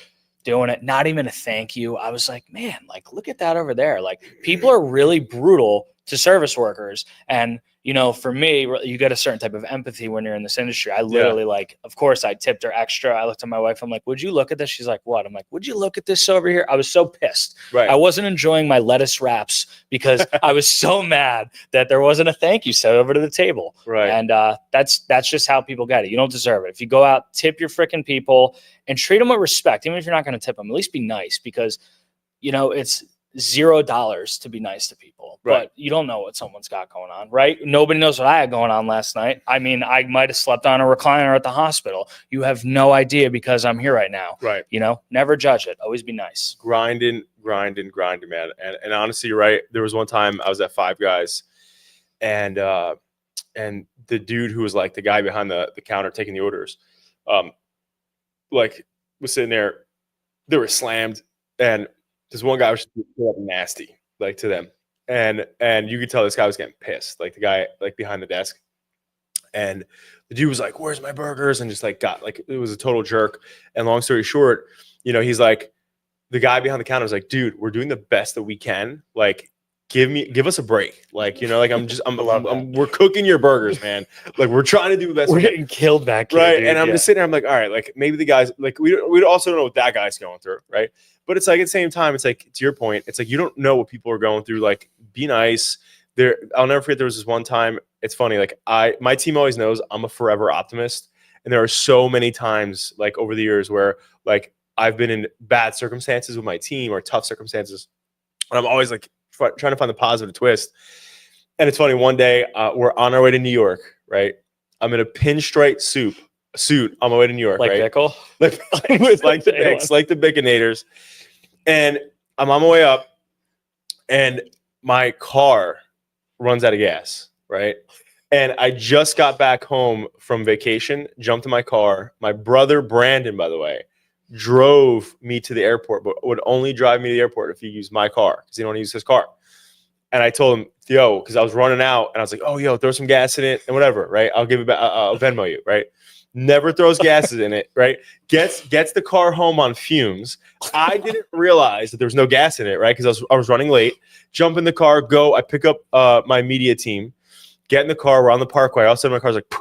doing it, not even a thank you. I was like, man, like, look at that over there. Like people are really brutal to service workers. And, you know, for me, you get a certain type of empathy when you're in this industry. I literally like, of course I tipped her extra. I looked at my wife. I'm like, would you look at this? She's like, what? I'm like, would you look at this over here? I was so pissed. Right. I wasn't enjoying my lettuce wraps because I was so mad that there wasn't a thank you set over to the table. Right. And that's just how people get it. You don't deserve it. If you go out, tip your freaking people and treat them with respect, even if you're not going to tip them, at least be nice, because, you know, it's $0 to be nice to people, but you don't know what someone's got going on, right? Nobody knows what I had going on last night. I mean, I might have slept on a recliner at the hospital. You have no idea because I'm here right now. Right. You know, never judge it. Always be nice. Grinding, man. And honestly, you're right. There was one time I was at Five Guys, and the dude who was like the guy behind the counter taking the orders, like was sitting there. They were slammed, and this one guy was nasty, like to them, and you could tell this guy was getting pissed, like the guy like behind the desk, and the dude was like, "Where's my burgers?" and just like got like it was a total jerk. And long story short, you know, he's like, the guy behind the counter was like, "Dude, we're doing the best that we can. Like, give us a break. Like, you know, like we're cooking your burgers, man. Like we're trying to do the best. We're getting killed back here, right?" dude. And I'm just sitting there. I'm like, all right, like maybe the guys like we also don't know what that guy's going through, right? But it's like at the same time, it's like to your point, it's like you don't know what people are going through. Like, be nice. I'll never forget. There was this one time. It's funny. Like my team always knows I'm a forever optimist, and there are so many times like over the years where like I've been in bad circumstances with my team or tough circumstances, and I'm always like trying to find the positive twist. And it's funny. One day we're on our way to New York, right? I'm in a pinstripe suit on my way to New York, Like right? Bickle? like the Bicks, like the Baconators. And I'm on my way up, and my car runs out of gas, right? And I just got back home from vacation, jumped in my car. My brother, Brandon, by the way, drove me to the airport, but would only drive me to the airport if he used my car because he don't want to use his car. And I told him, yo, because I was running out, and I was like, oh, yo, throw some gas in it and whatever, right? I'll give it back. I'll Venmo you, right? Never throws gases in it, right? Gets the car home on fumes. I didn't realize that there was no gas in it, right? Because I was running late. Jump in the car, go. I pick up my media team. Get in the car. We're on the parkway. All of a sudden, my car's like,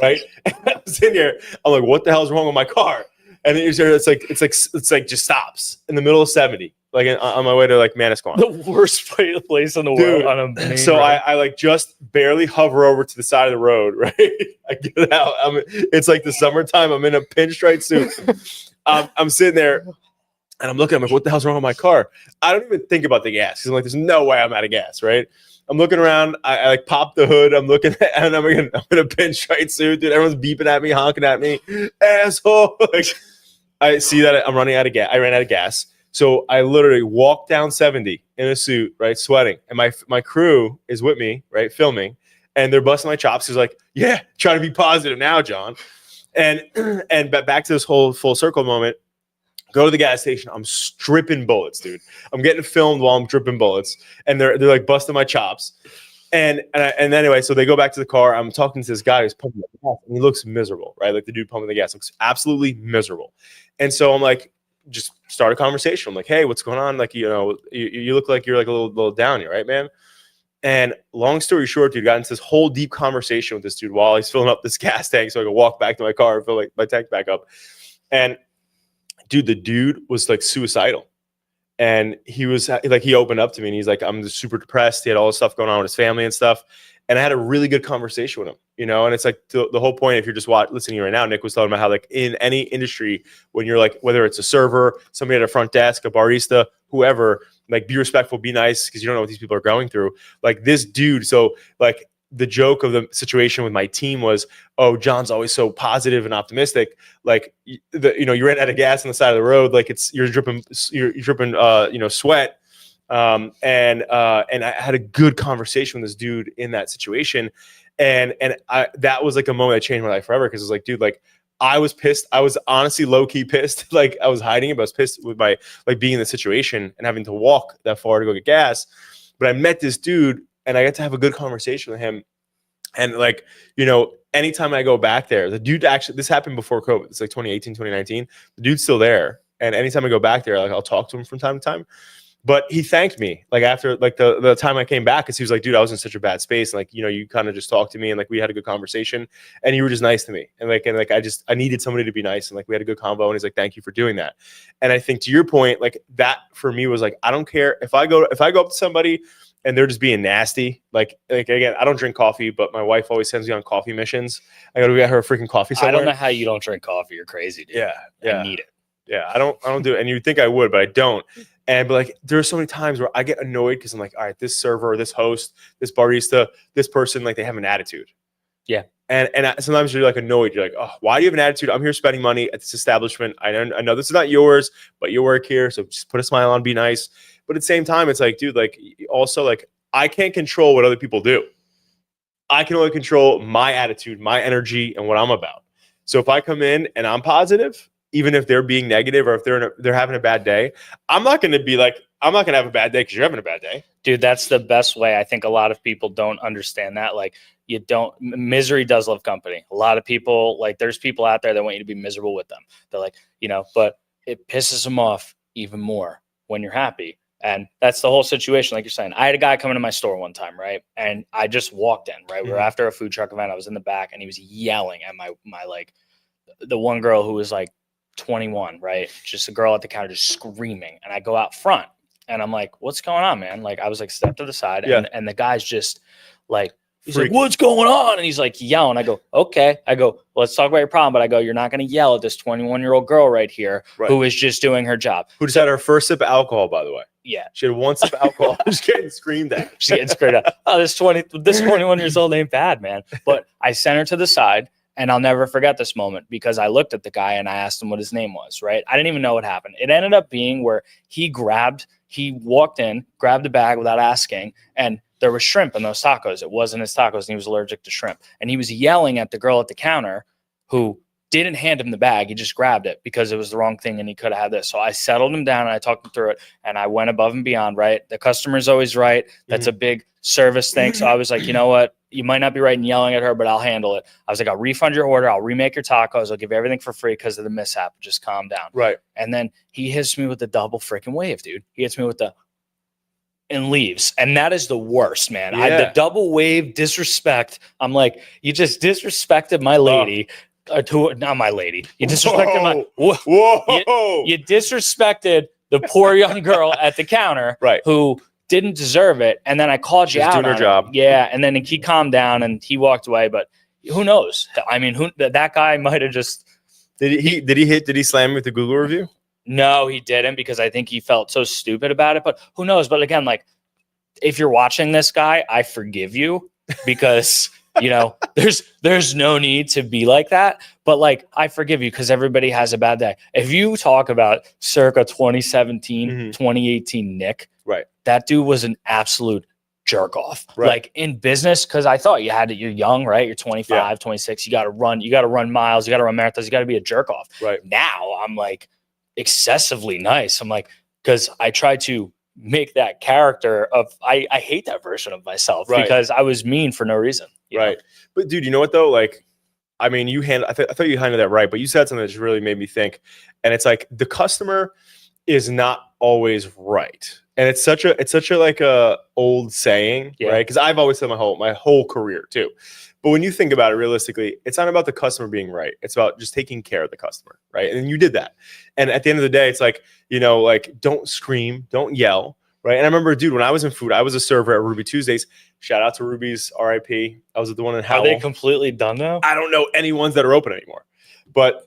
right? And I'm sitting here. I'm like, what the hell's wrong with my car? And then it's like just stops in the middle of 70, like on my way to like Manasquan. The worst place in the world on a main so road. I like just barely hover over to the side of the road, right? I get out. It's like the summertime. I'm in a pinstripe suit. I'm sitting there. And I'm looking, I'm like, what the hell's wrong with my car? I don't even think about the gas. Because I'm like, there's no way I'm out of gas, right? I'm looking around. I like pop the hood. I'm looking at, and I'm in a pinstripe suit, dude. Everyone's beeping at me, honking at me. Asshole. Like, I see that I'm running out of gas. I ran out of gas. So I literally walked down 70 in a suit, right, sweating. And my crew is with me, right, filming. And they're busting my chops. He's like, yeah, try to be positive now, John. And back to this whole full circle moment. Go to the gas station. I'm stripping bullets, dude. I'm getting filmed while I'm dripping bullets, and they're like busting my chops. And anyway, so they go back to the car. I'm talking to this guy who's pumping the gas, and he looks miserable, right? Like the dude pumping the gas looks absolutely miserable. And so I'm like, just start a conversation. I'm like, hey, what's going on? Like, you know, you look like you're like a little down here, right, man? And long story short, dude, got into this whole deep conversation with this dude while he's filling up this gas tank, so I can walk back to my car and fill like my tank back up. And dude, the dude was like suicidal. And he was like, he opened up to me and he's like, I'm just super depressed. He had all this stuff going on with his family and stuff. And I had a really good conversation with him, you know? And it's like the whole point, if you're just listening right now, Nick was talking about how like in any industry, when you're like, whether it's a server, somebody at a front desk, a barista, whoever, like be respectful, be nice, because you don't know what these people are going through. Like this dude, so like the joke of the situation with my team was, oh, John's always so positive and optimistic. Like, you ran out of gas on the side of the road. Like you're dripping, sweat. And I had a good conversation with this dude in that situation. And that was like a moment that changed my life forever. Cause it was like, dude, like I was pissed. I was honestly low key pissed. Like I was hiding it, but I was pissed with my, like being in the situation and having to walk that far to go get gas. But I met this dude, and I got to have a good conversation with him. And like, anytime I go back there, the dude actually, this happened before COVID. It's like 2018, 2019. The dude's still there. And anytime I go back there, like I'll talk to him from time to time. But he thanked me like after like the time I came back, because he was like, dude, I was in such a bad space. And like, you kind of just talked to me and like we had a good conversation and you were just nice to me. And I needed somebody to be nice. And like we had a good convo, and he's like, thank you for doing that. And I think to your point, like that for me was like, I don't care if I go up to somebody and they're just being nasty. Like again, I don't drink coffee, but my wife always sends me on coffee missions. I got to get her a freaking coffee somewhere. I don't know how you don't drink coffee. You're crazy, dude. Yeah. I need it. Yeah, I don't do it. And you'd think I would, but I don't. But like there are so many times where I get annoyed because I'm like, all right, this server, this host, this barista, this person, like they have an attitude. Yeah. And sometimes you're like annoyed. You're like, oh, why do you have an attitude? I'm here spending money at this establishment. I know this is not yours, but you work here, so just put a smile on, be nice. But at the same time, it's like, dude, like also like I can't control what other people do. I can only control my attitude, my energy, and what I'm about. So if I come in and I'm positive, even if they're being negative or if they're having a bad day, I'm not going to be like, I'm not going to have a bad day because you're having a bad day. Dude, that's the best way. I think a lot of people don't understand that. Like misery does love company. A lot of people, like there's people out there that want you to be miserable with them. They're like, but it pisses them off even more when you're happy. And that's the whole situation. Like you're saying, I had a guy come into my store one time, right? And I just walked in, right? We were after a food truck event. I was in the back and he was yelling at my like the one girl who was like 21, right? Just a girl at the counter just screaming. And I go out front and I'm like, what's going on, man? Like I was like, step to the side. Yeah. And the guy's just like, he's like, what's going on? And he's like yelling. I go, okay. I go, well, let's talk about your problem. But I go, you're not going to yell at this 21-year-old girl right here who is just doing her job. Who just had her first sip of alcohol, by the way. Yeah. She had 1 sip of alcohol. She's getting screamed at. She's getting screwed up. Oh, this 21 years old ain't bad, man. But I sent her to the side, and I'll never forget this moment because I looked at the guy and I asked him what his name was, right? I didn't even know what happened. It ended up being where he walked in, grabbed the bag without asking, and there was shrimp in those tacos. It wasn't his tacos, and he was allergic to shrimp. And he was yelling at the girl at the counter who didn't hand him the bag. He just grabbed it because it was the wrong thing and he could have had this. So I settled him down and I talked him through it, and I went above and beyond, right? The customer's always right. That's a big service thing. So I was like, you know what? You might not be right in yelling at her, but I'll handle it. I was like, I'll refund your order. I'll remake your tacos. I'll give you everything for free because of the mishap. Just calm down. Right. And then he hits me with the double freaking wave, dude. He hits me with the and leaves. And that is the worst, man. Yeah. The double wave disrespect. I'm like, you just disrespected my lady. Not my lady. You disrespected my whoa. You disrespected the poor young girl at the counter, right? Who didn't deserve it. And then I called you out. Doing her job. Yeah. And then he calmed down and he walked away. But who knows? I mean, that guy might have just. Did he slam me with the Google review? No, he didn't, because I think he felt so stupid about it. But who knows? But again, like, if you're watching this guy, I forgive you because. You know, there's no need to be like that, but like, I forgive you because everybody has a bad day. If you talk about circa 2017, 2018 Nick, right? That dude was an absolute jerk off. Right. Like in business, because I thought you're young, right? You're 25, 26. You got to run miles. You got to run marathons. You got to be a jerk off. Right. Now I'm like excessively nice. I'm like, because I try to make that character of, I hate that version of myself because I was mean for no reason. Right. But dude, you know what though? Like, I mean, I thought you handled that right, but you said something that just really made me think. And it's like the customer is not always right. And it's such a like a old saying, right? Because I've always said my whole career too. But when you think about it realistically, it's not about the customer being right. It's about just taking care of the customer, right? And you did that. And at the end of the day, it's like, you know, like, don't scream, don't yell. Right. And I remember, dude, when I was in food, I was a server at Ruby Tuesdays. Shout out to Ruby's, RIP. I was at the one in Howell. Are they completely done now? I don't know any ones that are open anymore. But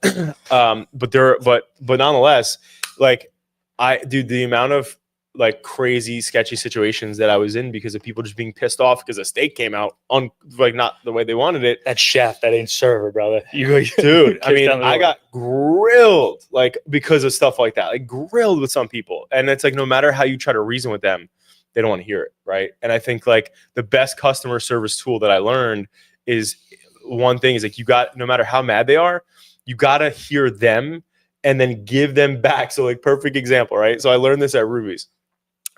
nonetheless, like, the amount of like crazy, sketchy situations that I was in because of people just being pissed off because a steak came out on like not the way they wanted it. That chef, that ain't server, brother. Dude, I mean, I got grilled like because of stuff like that, like grilled with some people. And it's like, no matter how you try to reason with them, they don't want to hear it. Right. And I think like the best customer service tool that I learned is one thing is like, no matter how mad they are, you got to hear them and then give them back. So like perfect example, right? So I learned this at Ruby's.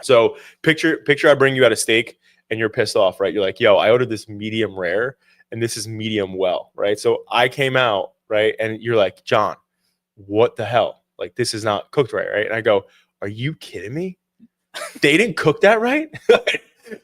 So picture I bring you out a steak and you're pissed off, right? You're like, yo, I ordered this medium rare and this is medium well, right? So I came out, right? And you're like, John, what the hell? Like, this is not cooked right? And I go, are you kidding me? They didn't cook that right?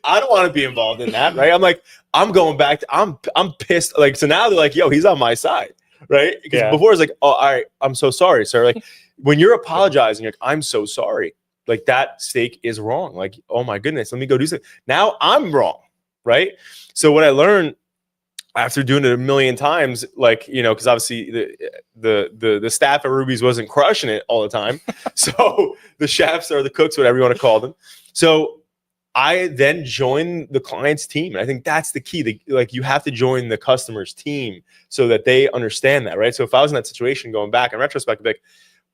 I don't want to be involved in that, right? I'm like, I'm going back to, I'm pissed. Like, so now they're like, yo, he's on my side, right? Because before it's like, oh, all right, I'm so sorry, sir. Like, when you're apologizing, you're like, I'm so sorry. Like, that steak is wrong. Like, oh my goodness, let me go do something. Now I'm wrong, right? So what I learned after doing it a million times, like, you know, because obviously the staff at Ruby's wasn't crushing it all the time. So the chefs or the cooks, whatever you want to call them. So I then joined the client's team. And I think that's the key. Like, you have to join the customer's team so that they understand that, right? So if I was in that situation going back in retrospect, I'd be like,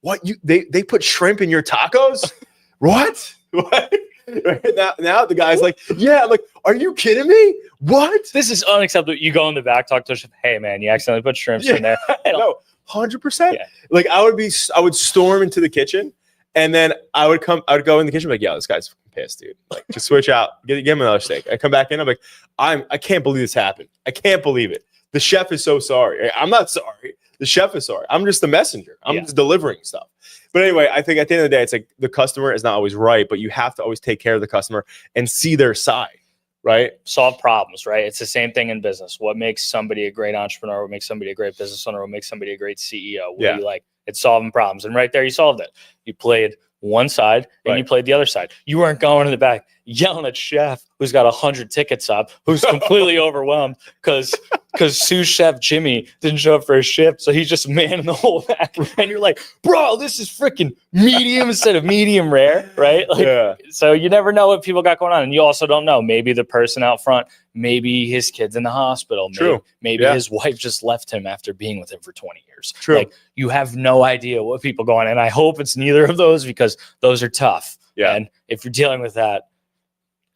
what, they put shrimp in your tacos? What? Right now the guy's like, yeah. I'm like, are you kidding me? What? This is unacceptable. You go in the back, talk to the chef. Hey man, you accidentally put shrimps in there. No, 100%. Like, I would storm into the kitchen, and then I would go in the kitchen, like, yo, this guy's pissed, dude. Like, just switch out, get him another steak. I come back in, I'm like, I can't believe this happened. I can't believe it. The chef is so sorry. I'm not sorry. The chef is sorry. I'm just the messenger. I'm just delivering stuff. But anyway, I think at the end of the day, it's like the customer is not always right, but you have to always take care of the customer and see their side, right? Solve problems, right? It's the same thing in business. What makes somebody a great entrepreneur? What makes somebody a great business owner? What makes somebody a great CEO? What do you like? It's solving problems. And right there, you solved it. You played one side and you played the other side. You weren't going in the back yelling at chef who's got 100 tickets up, who's completely overwhelmed because because sous chef Jimmy didn't show up for his shift, so he's just manning the whole back. And you're like, bro, this is freaking medium instead of medium rare, right? Like, Yeah. So you never know what people got going on, and you also don't know. Maybe the person out front, maybe his kid's in the hospital. True. Maybe his wife just left him after being with him for 20 years. True. Like, you have no idea what people go on, and I hope it's neither of those because those are tough. Yeah. And if you're dealing with that,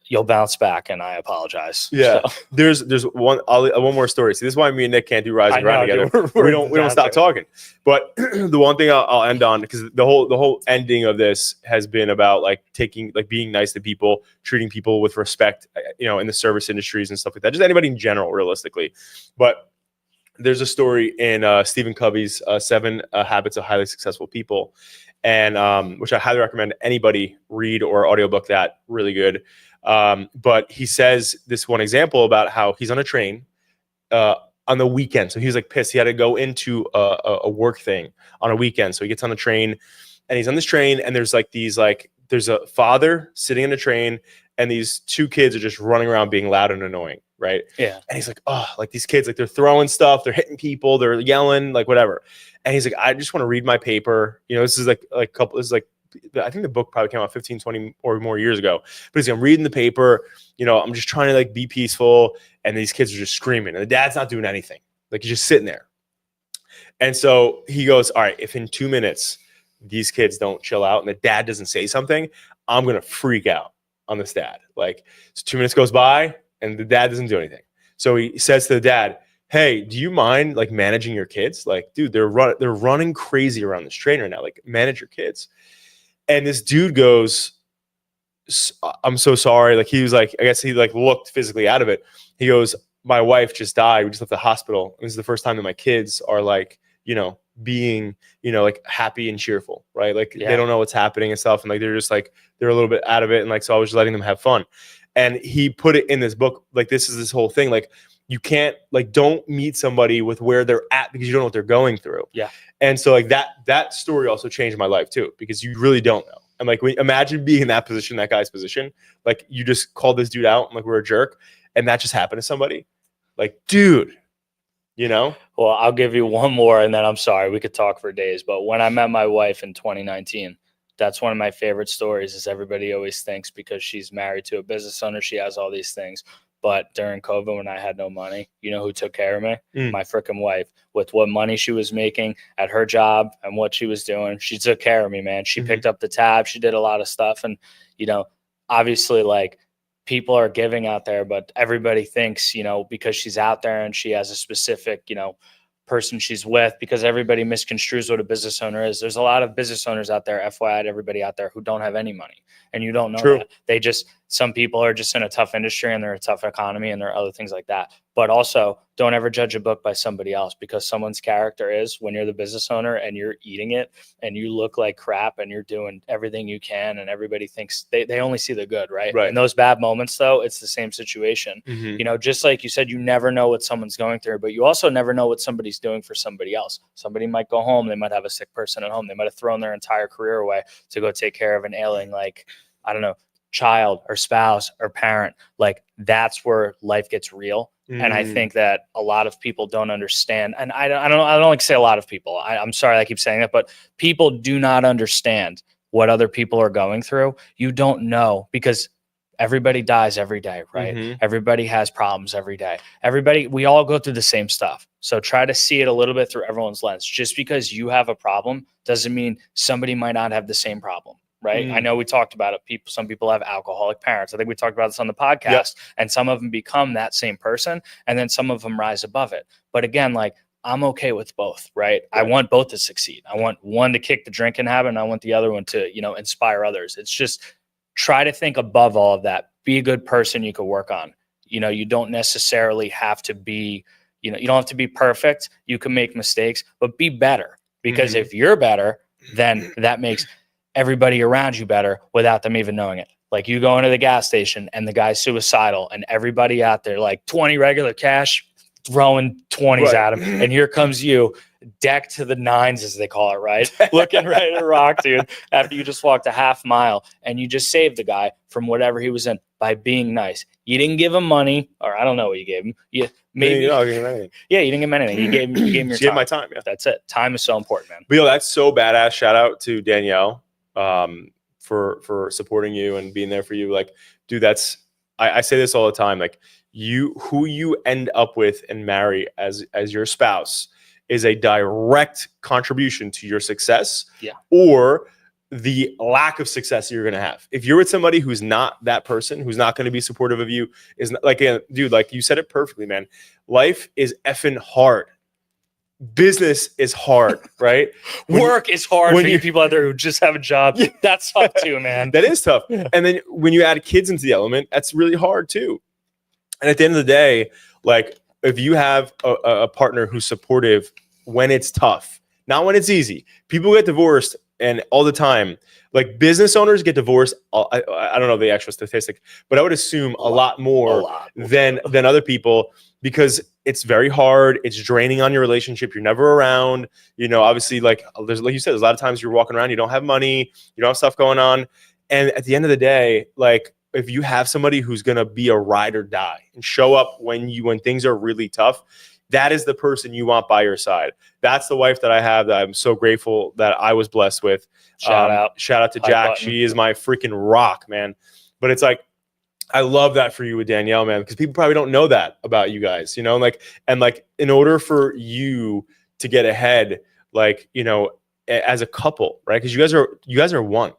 you'll bounce back, and I apologize. Yeah. So. There's one more story. See, this is why me and Nick can't do Rise and Grind together. Dude, we don't stop talking. But the one thing I'll end on, because the whole ending of this has been about like being nice to people, treating people with respect, in the service industries and stuff like that. Just anybody in general, realistically. But there's a story in Stephen Covey's 7 Habits of Highly Successful People, and which I highly recommend anybody read or audiobook that. Really good. But he says this one example about how he's on a train on the weekend. So he was like pissed. He had to go into a work thing on a weekend. So he gets on the train and he's on this train, and there's a father sitting in a train, and these 2 kids are just running around being loud and annoying. Right. Yeah. And he's like, oh, like these kids, like they're throwing stuff, they're hitting people, they're yelling, like whatever. And he's like, I just want to read my paper. This is I think the book probably came out 15, 20 or more years ago. But he's like, I'm reading the paper. I'm just trying to like be peaceful. And these kids are just screaming. And the dad's not doing anything. Like, he's just sitting there. And so he goes, all right, if in 2 minutes these kids don't chill out and the dad doesn't say something, I'm going to freak out on this dad. Like, so 2 minutes goes by and the dad doesn't do anything. So he says to the dad, hey, do you mind like managing your kids? Like, dude, they're running crazy around this train right now. Like, manage your kids. And this dude goes, I'm so sorry. Like, he was like, I guess he like looked physically out of it. He goes, my wife just died. We just left the hospital. This is the first time that my kids are like, being, like happy and cheerful, right? Like, they don't know what's happening and stuff. And like, they're just like, they're a little bit out of it. And like, so I was just letting them have fun. And he put it in this book. Like, this is this whole thing. Like, you can't don't meet somebody with where they're at because you don't know what they're going through. Yeah. And so like that story also changed my life too, because you really don't know. And like, imagine being in that position, that guy's position, like you just called this dude out and like, we're a jerk. And that just happened to somebody. Like, dude, Well, I'll give you one more, and then I'm sorry, we could talk for days. But when I met my wife in 2019, that's one of my favorite stories. Is everybody always thinks because she's married to a business owner, she has all these things. But during COVID, when I had no money, who took care of me? My freaking wife. With what money she was making at her job and what she was doing, she took care of me, man. She picked up the tab. She did a lot of stuff. And, obviously, like, people are giving out there, but everybody thinks, because she's out there and she has a specific, person she's with, because everybody misconstrues what a business owner is. There's a lot of business owners out there, FYI, to everybody out there, who don't have any money, and you don't know that. Some people are just in a tough industry and they're a tough economy and there are other things like that. But also, don't ever judge a book by somebody else, because someone's character is, when you're the business owner and you're eating it and you look like crap and you're doing everything you can, and everybody thinks they only see the good, right? In those bad moments, though, it's the same situation. Just like you said, you never know what someone's going through, but you also never know what somebody's doing for somebody else. Somebody might go home. They might have a sick person at home. They might have thrown their entire career away to go take care of an ailing, like, I don't know, child or spouse or parent. Like, that's where life gets real. And I think that a lot of people don't understand. And I don't like to say a lot of people. I'm sorry I keep saying that, but people do not understand what other people are going through. You don't know, because everybody dies every day, right? Everybody has problems every day. We all go through the same stuff. So try to see it a little bit through everyone's lens. Just because you have a problem doesn't mean somebody might not have the same problem. Right. I know we talked about it. Some people have alcoholic parents. I think we talked about this on the podcast, and some of them become that same person, and then some of them rise above it. But again, like, I'm okay with both, right? I want both to succeed. I want one to kick the drinking habit, and I want the other one to, inspire others. It's just, try to think above all of that. Be a good person you could work on. You don't necessarily have to be, you don't have to be perfect. You can make mistakes, but be better, because if you're better, then that makes everybody around you better without them even knowing it. Like, you go into the gas station and the guy's suicidal, and everybody out there, like 20 regular cash, throwing 20s at him. And here comes you, decked to the nines, as they call it, right? Looking ready to rock, dude, after you just walked a half mile and you just saved the guy from whatever he was in. by being nice. You didn't give him money, or I don't know what you gave him. You maybe you didn't yeah, you didn't give him anything. You gave him your time. My time. Yeah, that's it. Time is so important, man. But that's so badass. Shout out to Danielle for supporting you and being there for you. Like, dude, I say this all the time. Like, who you end up with and marry as your spouse is a direct contribution to your success, or the lack of success you're going to have. If you're with somebody who's not that person, who's not going to be supportive of you, is not, like, dude, like you said it perfectly, man. Life is effing hard. Business is hard, right? Work is hard for you people out there who just have a job. Yeah. That's tough too, man. That is tough. Yeah. And then when you add kids into the element, that's really hard too. And at the end of the day, like, if you have a partner who's supportive when it's tough, not when it's easy. People get divorced and all the time. Like, business owners get divorced. I don't know the actual statistic, but I would assume a lot more than other people, because it's very hard. It's draining on your relationship. You're never around. You know, obviously, like you said, there's a lot of times you're walking around, you don't have money, you don't have stuff going on. And at the end of the day, like, if you have somebody who's going to be a ride or die and show up when things are really tough, that is the person you want by your side. That's the wife that I have, that I'm so grateful that I was blessed with. Shout out to Jack. Button. She is my freaking rock, man. But it's like, I love that for you with Danielle, man, because people probably don't know that about you guys, you know, like, and like, in order for you to get ahead, like, you know, as a couple, right? Because you guys are one.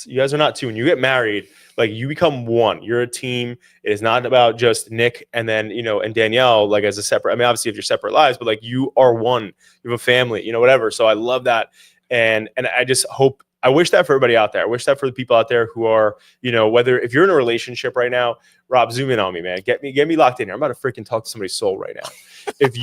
You guys are not two. When you get married, like, you become one. You're a team. It is not about just Nick and then, you know, and Danielle, like, as a separate. I mean, obviously, you have your separate lives, but like, you are one. You have a family, you know, whatever. So I love that, and I just hope. I wish that for everybody out there. I wish that for the people out there who are, you know, if you're in a relationship right now, Rob, zoom in on me, man. Get me locked in here. I'm about to freaking talk to somebody's soul right now. If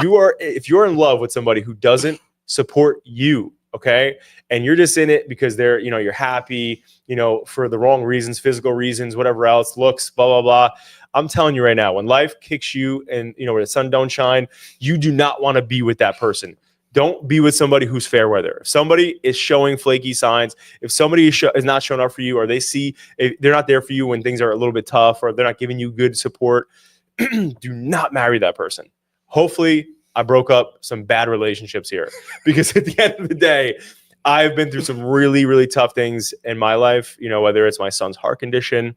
you're in love with somebody who doesn't support you, okay, and you're just in it because they're, you know, you're happy, you know, for the wrong reasons, physical reasons, whatever else, looks, blah, blah, blah. I'm telling you right now, when life kicks you and, you know, where the sun don't shine, you do not want to be with that person. Don't be with somebody who's fair weather. If somebody is showing flaky signs, if somebody is not showing up for you, or they see they're not there for you when things are a little bit tough, or they're not giving you good support, do not marry that person. Hopefully, I broke up some bad relationships here, because at the end of the day, I've been through some really, really tough things in my life. You know, whether it's my son's heart condition,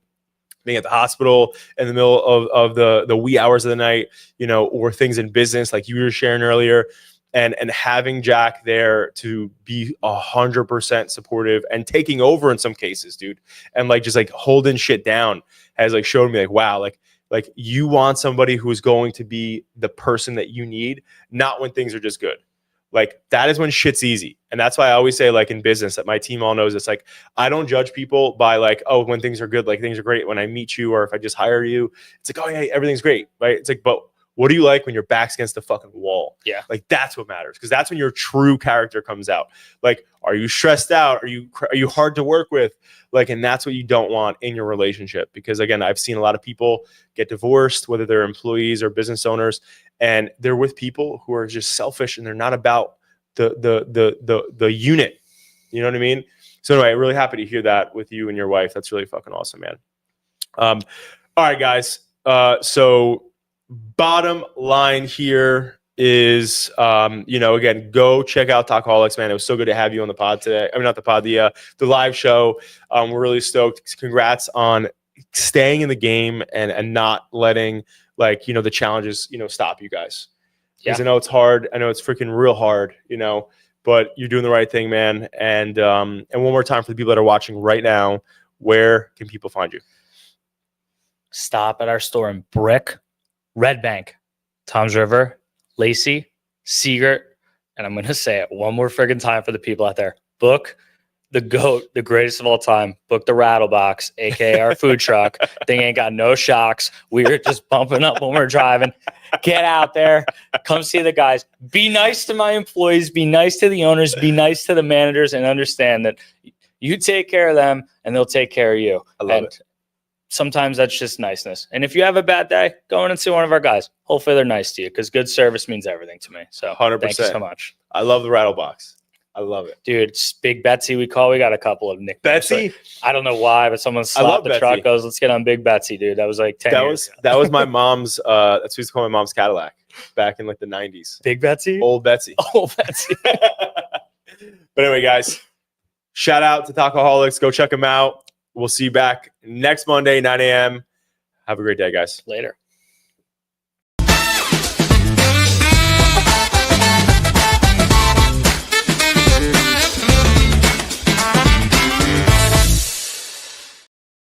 being at the hospital in the middle of the wee hours of the night, you know, or things in business like you were sharing earlier. And having Jack there to be 100% supportive and taking over in some cases, dude, and like just like holding shit down has like showed me like, wow, like you want somebody who's going to be the person that you need, not when things are just good. Like, that is when shit's easy. And that's why I always say, like, in business, that my team all knows, it's like, I don't judge people by like, oh, when things are good, like things are great when I meet you, or if I just hire you, it's like, oh yeah, everything's great, right? It's like, but what do you like when your back's against the fucking wall? Yeah. Like, that's what matters, because that's when your true character comes out. Like, are you stressed out? Are you hard to work with? Like, and that's what you don't want in your relationship, because again, I've seen a lot of people get divorced, whether they're employees or business owners, and they're with people who are just selfish and they're not about the unit. You know what I mean? So anyway, really happy to hear that with you and your wife. That's really fucking awesome, man. All right, guys. So bottom line here is, you know, again, go check out Tacoholics, man. It was so good to have you on the pod today. I mean, not the pod, the live show. We're really stoked. Congrats on staying in the game and not letting, like, you know, the challenges, you know, stop you guys. Because I know it's hard. I know it's freaking real hard, you know, but you're doing the right thing, man. And one more time for the people that are watching right now, where can people find you? Stop at our store in Brick, Red Bank, Toms River, Lacey, Seagirt, and I'm going to say it one more friggin' time for the people out there. Book the GOAT, the greatest of all time. Book the Rattlebox, aka our food truck. Thing ain't got no shocks. We're just bumping up when we're driving. Get out there. Come see the guys. Be nice to my employees. Be nice to the owners. Be nice to the managers, and understand that you take care of them and they'll take care of you. I love it. Sometimes that's just niceness. And if you have a bad day, go in and see one of our guys. Hopefully they're nice to you, because good service means everything to me. So 100%. Thank you so much. I love the Rattlebox. I love it. Dude, it's Big Betsy we call. We got a couple of nicknames. Betsy? I don't know why, but someone I love slapped the Betsy. truck, goes, let's get on Big Betsy, dude. That was like 10 years ago. That was my mom's, that's what we used to call my mom's Cadillac back in like the 90s. Big Betsy? Old Betsy. Old Betsy. But anyway, guys, shout out to Tacoholics. Go check them out. We'll see you back next Monday, 9 a.m. Have a great day, guys. Later.